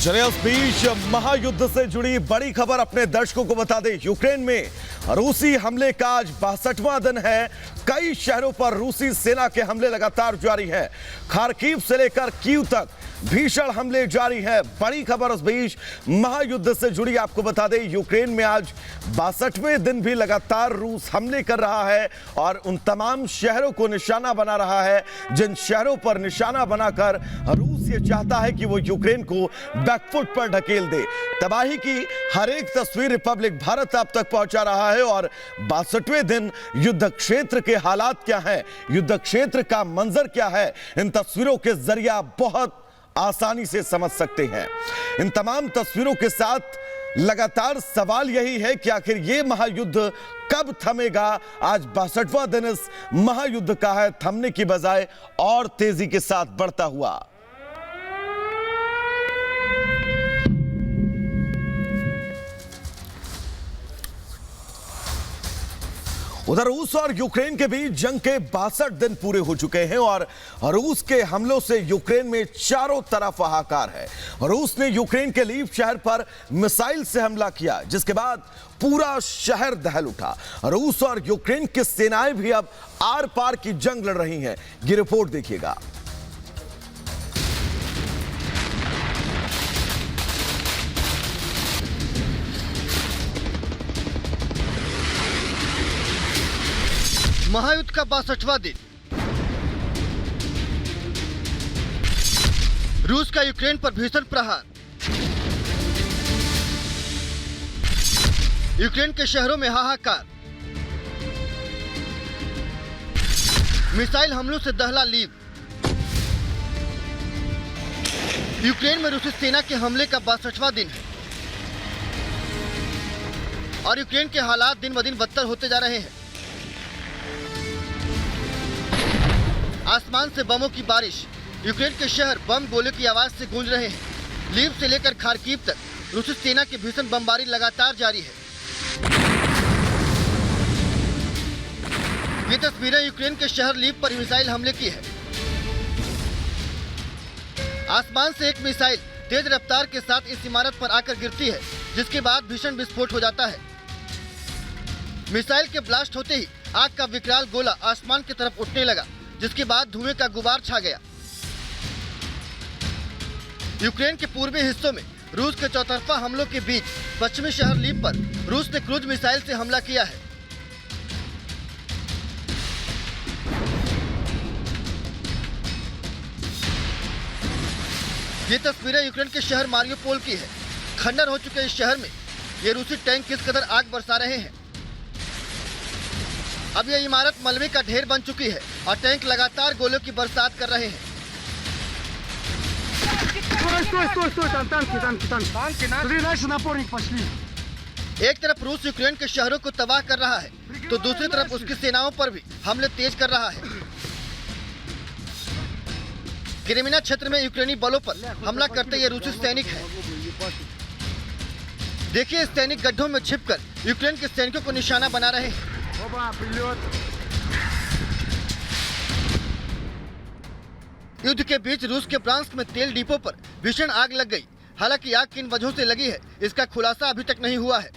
चलिए उस बीच महायुद्ध से जुड़ी बड़ी खबर अपने दर्शकों को बता दें। यूक्रेन में रूसी हमले का आज 62वां दिन है। कई शहरों पर रूसी सेना के हमले लगातार जारी हैं। खार्किव से लेकर कीव तक भीषण हमले जारी हैं। बड़ी खबर उस बीच महायुद्ध से जुड़ी आपको बता दें, यूक्रेन में आज 62वें दिन भी लगातार रूस हमले कर रहा है और उन तमाम शहरों को निशाना बना रहा है जिन शहरों पर निशाना बनाकर रूस ये चाहता है कि वो यूक्रेन को बैकफुट पर ढकेल दे। तबाही की हर एक तस्वीर रिपब्लिक भारत आप तक पहुंचा रहा है और 62वें दिन युद्ध क्षेत्र के हालात क्या हैं, युद्ध क्षेत्र का मंजर क्या है, इन तस्वीरों के जरिए आप बहुत आसानी से समझ सकते हैं। इन तमाम तस्वीरों के साथ लगातार सवाल यही है कि आखिर ये महायुद्ध कब थमेगा। आज 62वां दिन इस महायुद्ध का है, थमने की बजाय और तेजी के साथ बढ़ता हुआ। उधर रूस और यूक्रेन के बीच जंग के 62 दिन पूरे हो चुके हैं और रूस के हमलों से यूक्रेन में चारों तरफ हाहाकार है। रूस ने यूक्रेन के लीव शहर पर मिसाइल से हमला किया, जिसके बाद पूरा शहर दहल उठा। रूस और यूक्रेन की सेनाएं भी अब आर पार की जंग लड़ रही हैं। ये रिपोर्ट देखिएगा। महायुद्ध का 62वां दिन। रूस का यूक्रेन पर भीषण प्रहार। यूक्रेन के शहरों में हाहाकार। मिसाइल हमलों से दहला लीव। यूक्रेन में रूसी सेना के हमले का 62वां दिन है और यूक्रेन के हालात दिन ब दिन बदतर होते जा रहे हैं। आसमान से बमों की बारिश। यूक्रेन के शहर बम गोले की आवाज से गूंज रहे हैं। लीव से लेकर खार्किव तक रूसी सेना की भीषण बमबारी लगातार जारी है। ये तस्वीरें यूक्रेन के शहर लीव पर मिसाइल हमले की है। आसमान से एक मिसाइल तेज रफ्तार के साथ इस इमारत पर आकर गिरती है, जिसके बाद भीषण विस्फोट हो जाता है। मिसाइल के ब्लास्ट होते ही आग का विकराल गोला आसमान की तरफ उठने लगा, जिसके बाद धुएं का गुबार छा गया। यूक्रेन के पूर्वी हिस्सों में रूस के चौतरफा हमलों के बीच पश्चिमी शहर लीव पर रूस ने क्रूज मिसाइल से हमला किया है। ये तस्वीरें यूक्रेन के शहर मारियोपोल की है। खंडर हो चुके इस शहर में ये रूसी टैंक किस कदर आग बरसा रहे हैं। अब यह इमारत मलबे का ढेर बन चुकी है और टैंक लगातार गोलों की बरसात कर रहे हैं। एक तरफ रूस यूक्रेन के शहरों को तबाह कर रहा है, तो दूसरी तरफ उसकी सेनाओं पर भी हमले तेज कर रहा है। क्रेमिना क्षेत्र में यूक्रेनी बलों पर हमला करते ये रूसी सैनिक हैं। देखिए, सैनिक गड्ढों में छिपकर यूक्रेन के सैनिकों को निशाना बना रहे हैं। युद्ध के बीच रूस के ब्रांस्क में तेल डिपो पर भीषण आग लग गई। हालांकि आग किन वजहों से लगी है, इसका खुलासा अभी तक नहीं हुआ है।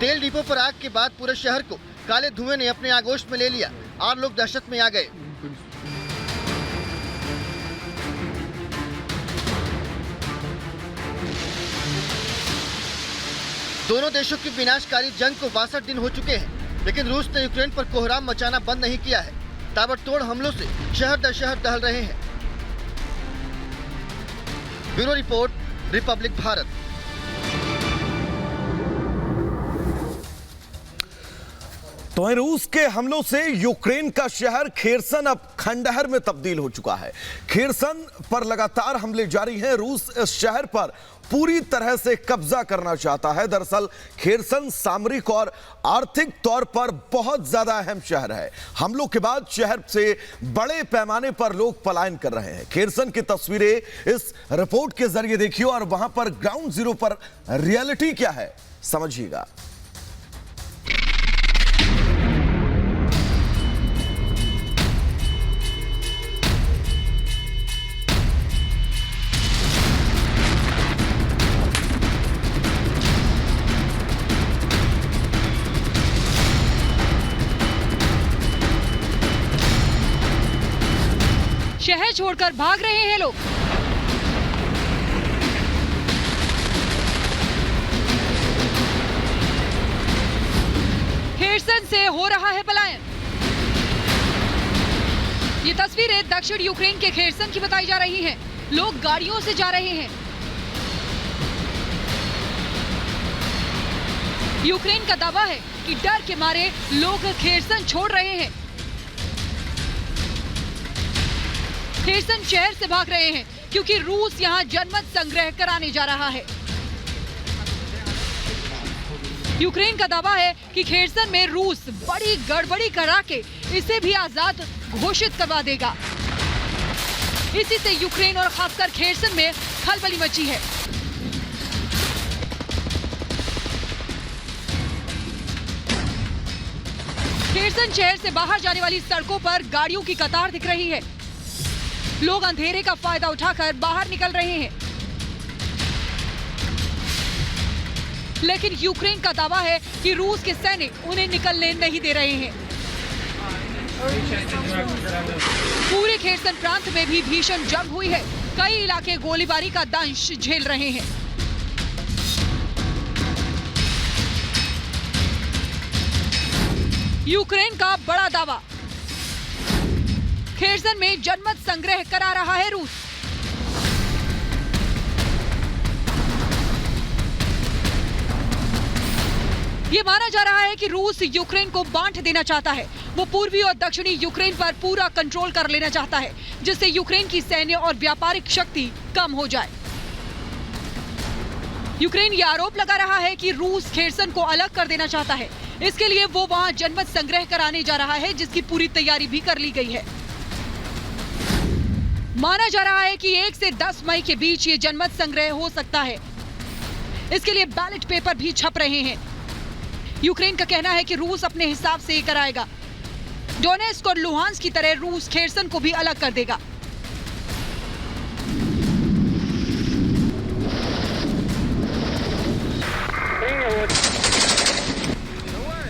तेल डिपो पर आग के बाद पूरे शहर को काले धुएं ने अपने आगोश में ले लिया और लोग दहशत में आ गए। दोनों देशों की विनाशकारी जंग को 62 दिन हो चुके हैं, लेकिन रूस ने यूक्रेन पर कोहराम मचाना बंद नहीं किया है। ताबड़तोड़ हमलों से शहर दर शहर दहल रहे हैं। Bureau report, Republic Bharat. तो रूस के हमलों से यूक्रेन का शहर खेरसन अब खंडहर में तब्दील हो चुका है। खेरसन पर लगातार हमले जारी हैं। रूस इस शहर पर पूरी तरह से कब्जा करना चाहता है। दरअसल खेरसन सामरिक और आर्थिक तौर पर बहुत ज्यादा अहम शहर है। हमलों के बाद शहर से बड़े पैमाने पर लोग पलायन कर रहे हैं। खेरसन की तस्वीरें इस रिपोर्ट के जरिए देखिए और वहां पर ग्राउंड जीरो पर रियलिटी क्या है समझिएगा। शहर छोड़कर भाग रहे हैं लोग। खेर्सन से हो रहा है पलायन। ये तस्वीरें दक्षिण यूक्रेन के खेर्सन की बताई जा रही हैं। लोग गाड़ियों से जा रहे हैं। यूक्रेन का दावा है कि डर के मारे लोग खेर्सन छोड़ रहे हैं। खेर्सन शहर से भाग रहे हैं क्योंकि रूस यहां जनमत संग्रह कराने जा रहा है। यूक्रेन का दावा है कि खेर्सन में रूस बड़ी गड़बड़ी करा के इसे भी आजाद घोषित करवा देगा। इसी से यूक्रेन और खासकर खेर्सन में खलबली मची है। खेर्सन शहर से बाहर जाने वाली सड़कों पर गाड़ियों की कतार दिख रही है। लोग अंधेरे का फायदा उठाकर बाहर निकल रहे हैं। लेकिन यूक्रेन का दावा है कि रूस के सैनिक उन्हें निकलने नहीं दे रहे हैं। पूरे खेर्सन प्रांत में भी भीषण जंग हुई है। कई इलाके गोलीबारी का दंश झेल रहे हैं। यूक्रेन का बड़ा दावा, खेर्सन में जनमत संग्रह करा रहा है रूस। ये माना जा रहा है कि रूस यूक्रेन को बांट देना चाहता है। वो पूर्वी और दक्षिणी यूक्रेन पर पूरा कंट्रोल कर लेना चाहता है, जिससे यूक्रेन की सैन्य और व्यापारिक शक्ति कम हो जाए। यूक्रेन ये आरोप लगा रहा है कि रूस खेर्सन को अलग कर देना चाहता है। इसके लिए वो वहां जनमत संग्रह कराने जा रहा है, जिसकी पूरी तैयारी भी कर ली गई है। माना जा रहा है कि 1 से 10 मई के बीच ये जनमत संग्रह हो सकता है। इसके लिए बैलेट पेपर भी छप रहे हैं। यूक्रेन का कहना है कि रूस अपने हिसाब से ये कराएगा। डोनेस्क और लुहांस्क की तरह रूस खेर्सन को भी अलग कर देगा।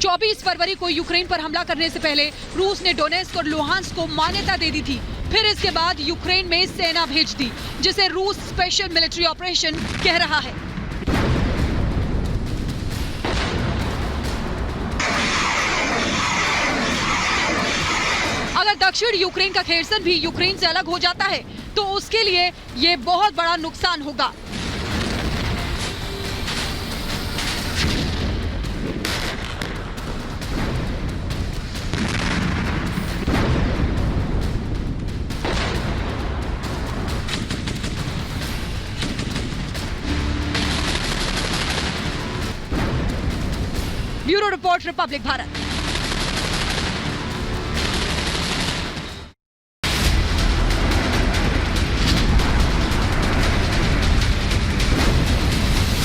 चौबीस फरवरी को यूक्रेन पर हमला करने से पहले रूस ने डोनेस्क और लुहांस्क को मान्यता दे दी थी। फिर इसके बाद यूक्रेन में सेना भेज दी, जिसे रूस स्पेशल मिलिट्री ऑपरेशन कह रहा है। अगर दक्षिण यूक्रेन का खेर्सन भी यूक्रेन से अलग हो जाता है तो उसके लिए ये बहुत बड़ा नुकसान होगा। Bureau report, Republic Bharat.